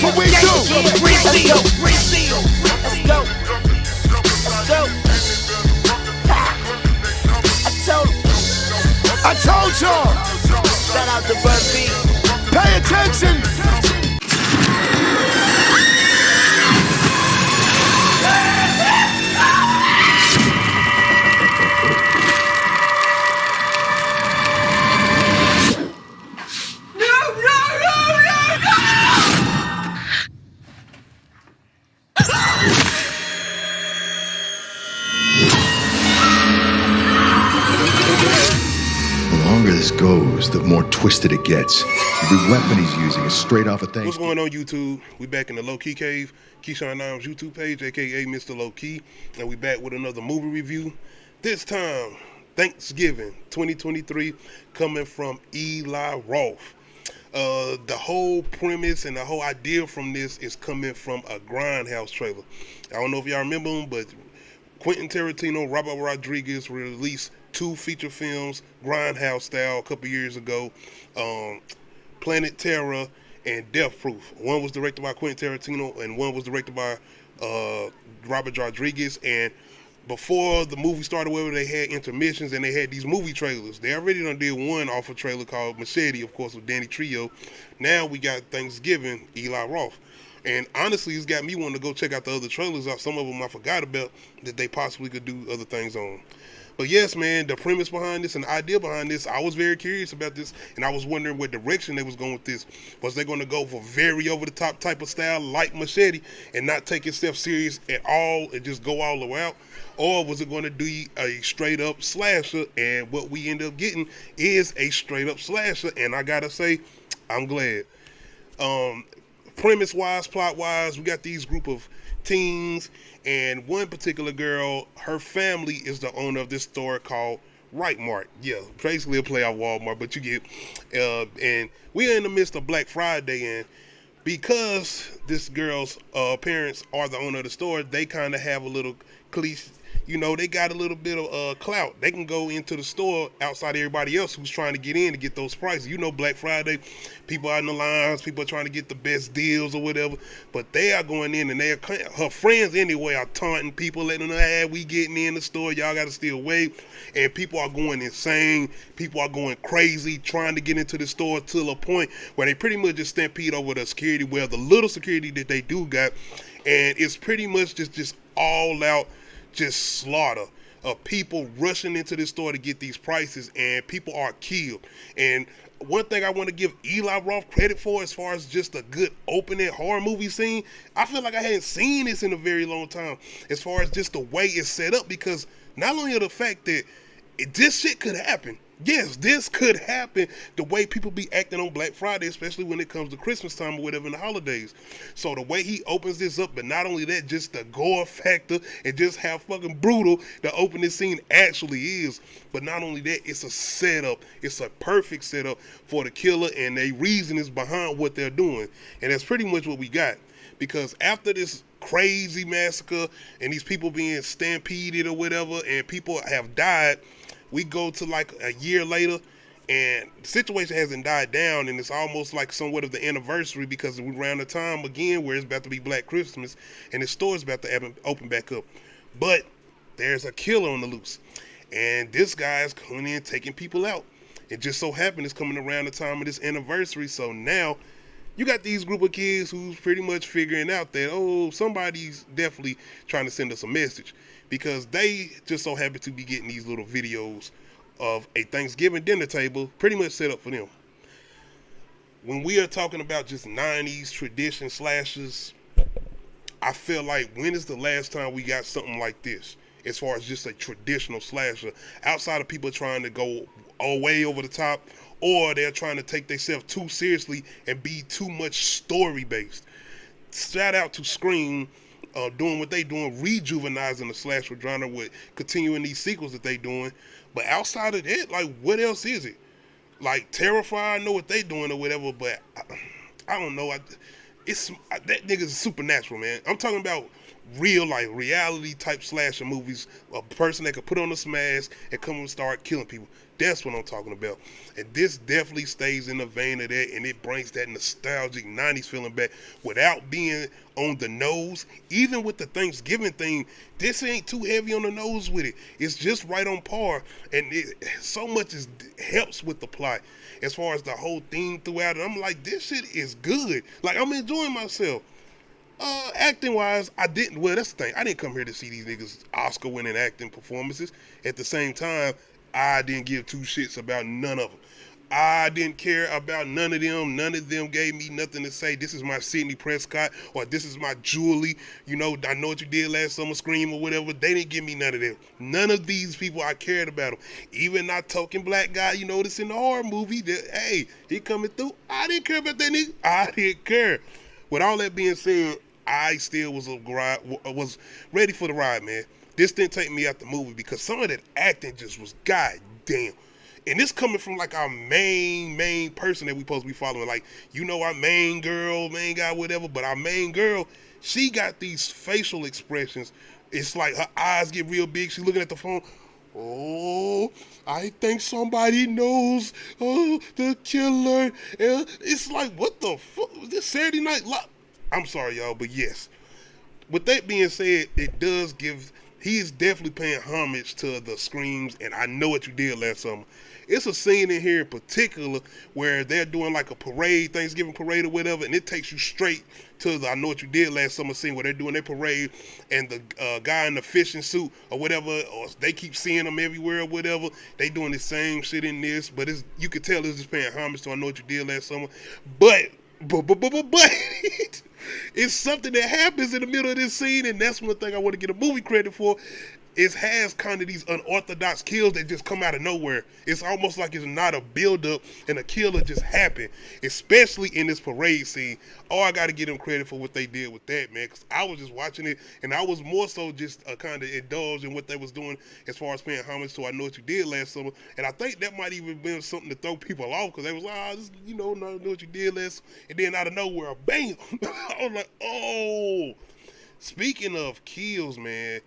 That's what we do. Reseal. Let's go. Let's go. I told y'all. Shout out to Bird B. Pay attention. The longer this goes, the more twisted it gets. The weapon he's using is straight off of things. What's going on, YouTube? We back in the Low Key Cave, Keyshawn Nimes YouTube page, aka Mr. Low Key, and we back with another movie review. This time, Thanksgiving 2023, coming from Eli Roth. The whole premise and the whole idea from this is coming from a Grindhouse trailer. I don't know if y'all remember him, but Quentin Tarantino, Robert Rodriguez released 2 feature films, Grindhouse style, a couple years ago, Planet Terror and Death Proof. One was directed by Quentin Tarantino and one was directed by Robert Rodriguez. And before the movie started, where they had intermissions and they had these movie trailers. They already done did one off a trailer called Machete, of course, with Danny Trejo. Now we got Thanksgiving, Eli Roth. And honestly, it's got me wanting to go check out the other trailers. Some of them I forgot about that they possibly could do other things on. But yes, man, the premise behind this and the idea behind this, I was very curious about this, and I was wondering what direction they was going with this. Was they going to go for very over-the-top type of style like Machete and not take itself serious at all and just go all the way out? Or was it going to be a straight-up slasher? And what we end up getting is a straight-up slasher, and I got to say, I'm glad. Premise-wise, plot-wise, we got these group of teens, and one particular girl, her family is the owner of this store called Right Mart. Yeah, basically a play off Walmart, but you get, and we are in the midst of Black Friday, and because this girl's parents are the owner of the store, they kind of have a little cliche. You know, they got a little bit of clout. They can go into the store outside of everybody else who's trying to get in to get those prices. You know, Black Friday, people out in the lines, people are trying to get the best deals or whatever. But they are going in and her friends anyway are taunting people, letting them know, hey, we getting in the store, y'all got to still wait. And people are going insane. People are going crazy trying to get into the store till a point where they pretty much just stampede over the security, well, the little security that they do got. And it's pretty much just all out just slaughter of people rushing into this store to get these prices, and people are killed. And one thing I want to give Eli Roth credit for, as far as just a good opening horror movie scene, I feel like I hadn't seen this in a very long time, as far as just the way it's set up, because not only the fact that this shit could happen. Yes, this could happen, the way people be acting on Black Friday, especially when it comes to Christmas time or whatever in the holidays. So the way he opens this up, but not only that, just the gore factor and just how fucking brutal the opening scene actually is. But not only that, it's a setup. It's a perfect setup for the killer, and their reason is behind what they're doing. And that's pretty much what we got. Because after this crazy massacre and these people being stampeded or whatever, and people have died, we go to like a year later, and the situation hasn't died down, and it's almost like somewhat of the anniversary, because we're around the time again where it's about to be Black Christmas, and the store's about to open back up. But there's a killer on the loose, and this guy's coming in taking people out. It just so happened it's coming around the time of this anniversary, so now you got these group of kids who's pretty much figuring out that, oh, somebody's definitely trying to send us a message, because they just so happen to be getting these little videos of a Thanksgiving dinner table pretty much set up for them. When we are talking about just 90s tradition slashers, I feel like, when is the last time we got something like this, as far as just a traditional slasher, outside of people trying to go way over the top, or they're trying to take themselves too seriously and be too much story based. Shout out to Scream, doing what they doing, rejuvenizing the slasher genre with continuing these sequels that they doing. But outside of that, like, what else is it? Like, Terrified, I know what they doing or whatever, but I don't know. That nigga's supernatural, man. I'm talking about real, like, reality type slasher movies. A person that could put on a mask and come and start killing people. That's what I'm talking about. And this definitely stays in the vein of that, and it brings that nostalgic 90s feeling back without being on the nose. Even with the Thanksgiving theme, this ain't too heavy on the nose with it. It's just right on par, and so much helps with the plot as far as the whole theme throughout it. I'm like, this shit is good. Like, I'm enjoying myself. Acting wise, that's the thing. I didn't come here to see these niggas Oscar winning acting performances. At the same time, I didn't give two shits about none of them. I didn't care about none of them. None of them gave me nothing to say. This is my Sidney Prescott, or this is my Julie. You know, I know what you did last summer, Scream or whatever. They didn't give me none of them. None of these people I cared about them. Even not token black guy, you know, this in the horror movie. That, hey, he coming through. I didn't care about that nigga. I didn't care. With all that being said, I still was ready for the ride, man. This didn't take me out the movie because some of that acting just was goddamn. And this coming from like our main person that we supposed to be following. Like, you know, our main girl, main guy, whatever. But our main girl, she got these facial expressions. It's like her eyes get real big. She's looking at the phone. Oh, I think somebody knows the killer. It's like, what the fuck? This Saturday Night Live? I'm sorry, y'all, but yes. With that being said, he is definitely paying homage to the Screams, and I Know What You Did Last Summer. It's a scene in here in particular where they're doing like a parade, Thanksgiving parade or whatever, and it takes you straight to the I Know What You Did Last Summer scene where they're doing their parade, and the guy in the fishing suit or whatever, or they keep seeing them everywhere or whatever. They doing the same shit in this, but you could tell it's just paying homage to I Know What You Did Last Summer. But it's something that happens in the middle of this scene, and that's one thing I want to get a movie credit for. It has kind of these unorthodox kills that just come out of nowhere. It's almost like it's not a build-up and a killer just happened, especially in this parade scene. Oh, I got to give them credit for what they did with that, man, because I was just watching it, and I was more so just kind of indulged in what they was doing as far as paying homage to I Know What You Did Last Summer, and I think that might even been something to throw people off, because they was like, I know what you did last, and then out of nowhere, bam! I was like, oh. Speaking of kills, man,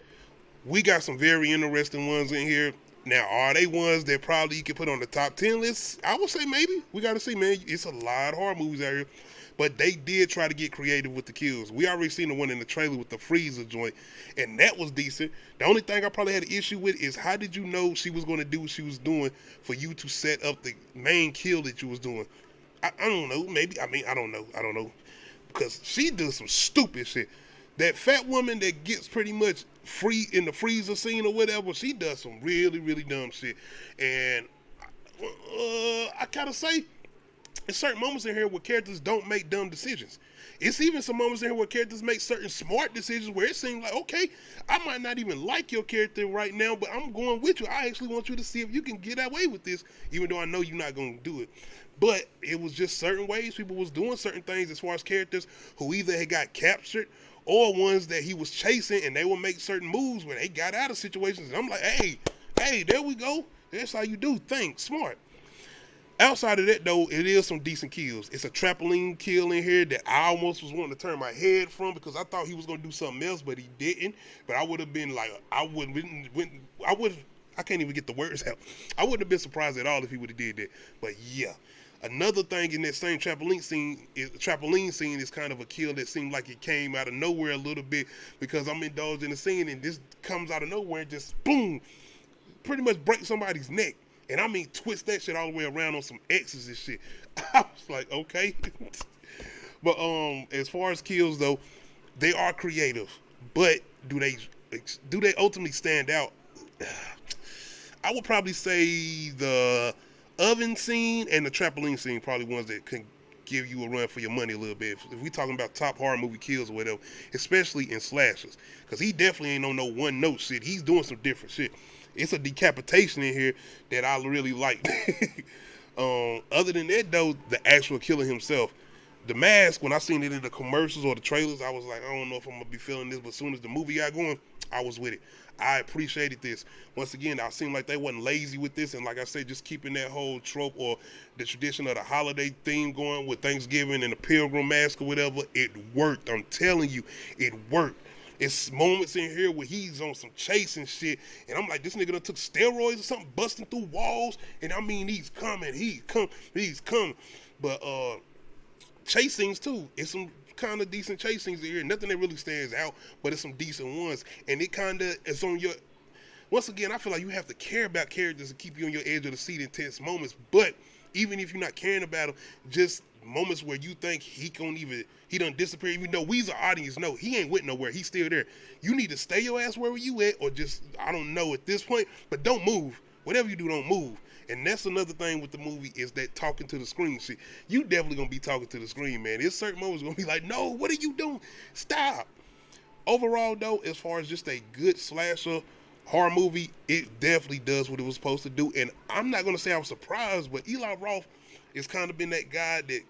we got some very interesting ones in here. Now, are they ones that probably you could put on the top 10 list? I would say maybe. We got to see, man. It's a lot of horror movies out here. But they did try to get creative with the kills. We already seen the one in the trailer with the freezer joint, and that was decent. The only thing I probably had an issue with is how did you know she was going to do what she was doing for you to set up the main kill that you was doing? I don't know. Maybe. I don't know. Because she does some stupid shit. That fat woman that gets pretty much free in the freezer scene or whatever, she does some really, really dumb shit. And I kind of say, there's certain moments in here where characters don't make dumb decisions. It's even some moments in here where characters make certain smart decisions where it seems like, okay, I might not even like your character right now, but I'm going with you. I actually want you to see if you can get away with this, even though I know you're not going to do it. But it was just certain ways people was doing certain things as far as characters who either had got captured or ones that he was chasing, and they would make certain moves where they got out of situations. And I'm like, hey, there we go. That's how you do things. Smart. Outside of that, though, it is some decent kills. It's a trampoline kill in here that I almost was wanting to turn my head from because I thought he was going to do something else, but he didn't. But I would have been like, I can't even get the words out. I wouldn't have been surprised at all if he would have did that. But yeah. Another thing in that same trampoline scene is kind of a kill that seemed like it came out of nowhere a little bit because I'm indulged in the scene and this comes out of nowhere and just boom, pretty much break somebody's neck. And I mean twist that shit all the way around on some X's and shit. I was like, okay. But as far as kills though, they are creative. But do they ultimately stand out? I would probably say the oven scene and the trampoline scene probably ones that can give you a run for your money a little bit. If we talking about top horror movie kills or whatever, especially in slashers, because he definitely ain't on no one note shit. He's doing some different shit. It's a decapitation in here that I really like. Other than that though, the actual killer himself, The Mask, when I seen it in the commercials or the trailers, I was like, I don't know if I'm gonna be feeling this, but as soon as the movie got going, I was with it. I appreciated this. Once again, I seemed like they wasn't lazy with this, and like I said, just keeping that whole trope or the tradition of the holiday theme going with Thanksgiving and the Pilgrim Mask or whatever, it worked. I'm telling you, it worked. It's moments in here where he's on some chasing shit, and I'm like, this nigga done took steroids or something, busting through walls, and I mean, he's coming. But chase scenes too. It's some kind of decent chase scenes in here. Nothing that really stands out, but it's some decent ones, and it kind of is on your. Once again, I feel like you have to care about characters to keep you on your edge of the seat in tense moments. But even if you're not caring about them, just moments where you think he done disappear, even though we as an audience know he ain't went nowhere, he's still there. You need to stay your ass where you at, or just, I don't know at this point, but don't move. Whatever you do, don't move. And that's another thing with the movie is that talking to the screen shit. You definitely gonna be talking to the screen, man. There's certain moments gonna be like, no, what are you doing? Stop. Overall, though, as far as just a good slasher horror movie, it definitely does what it was supposed to do. And I'm not gonna say I was surprised, but Eli Roth has kind of been that guy that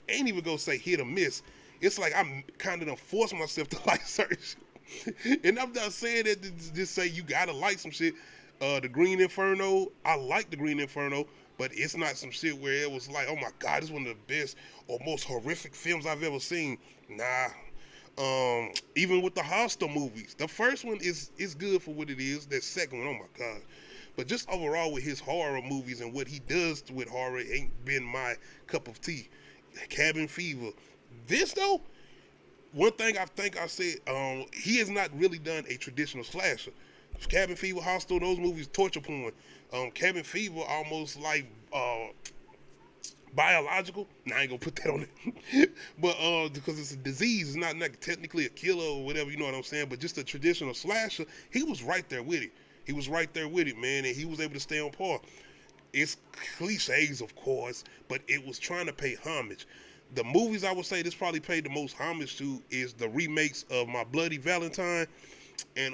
ain't even gonna say hit or miss. It's like I'm kind of done forcing myself to like certain shit. And I'm not saying that to just say you gotta like some shit. The Green Inferno, I like the Green Inferno, but it's not some shit where it was like, oh my God, it's one of the best or most horrific films I've ever seen. Nah. Even with the Hostel movies, the first one is good for what it is. That second one, oh my God. But just overall with his horror movies and what he does with horror ain't been my cup of tea. Cabin Fever. This though, one thing I think I said, he has not really done a traditional slasher. Cabin Fever, Hostel, those movies, torture porn. Cabin Fever, almost like biological. Nah, I ain't gonna put that on it. But because it's a disease, it's not technically a killer or whatever, you know what I'm saying? But just a traditional slasher, he was right there with it. He was right there with it, man, and he was able to stay on par. It's cliches, of course, but it was trying to pay homage. The movies I would say this probably paid the most homage to is the remakes of My Bloody Valentine and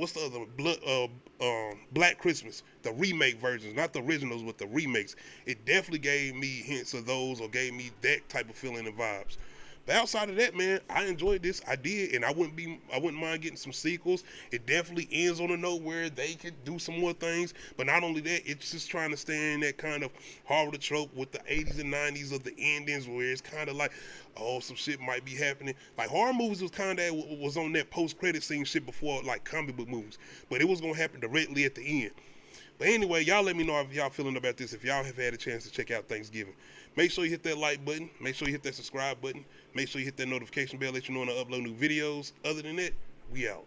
what's the other one? Black Christmas, the remake versions, not the originals, but the remakes. It definitely gave me hints of those, or gave me that type of feeling and vibes. But outside of that, man, I enjoyed this. I did, and I wouldn't mind getting some sequels. It definitely ends on a note where they could do some more things. But not only that, it's just trying to stay in that kind of horror trope with the 80s and 90s of the endings, where it's kind of like, oh, some shit might be happening. Like horror movies was on that post-credit scene shit before like comic book movies, but it was gonna happen directly at the end. But anyway, y'all let me know if y'all feeling about this, if y'all have had a chance to check out Thanksgiving. Make sure you hit that like button. Make sure you hit that subscribe button. Make sure you hit that notification bell, let you know when I upload new videos. Other than that, we out.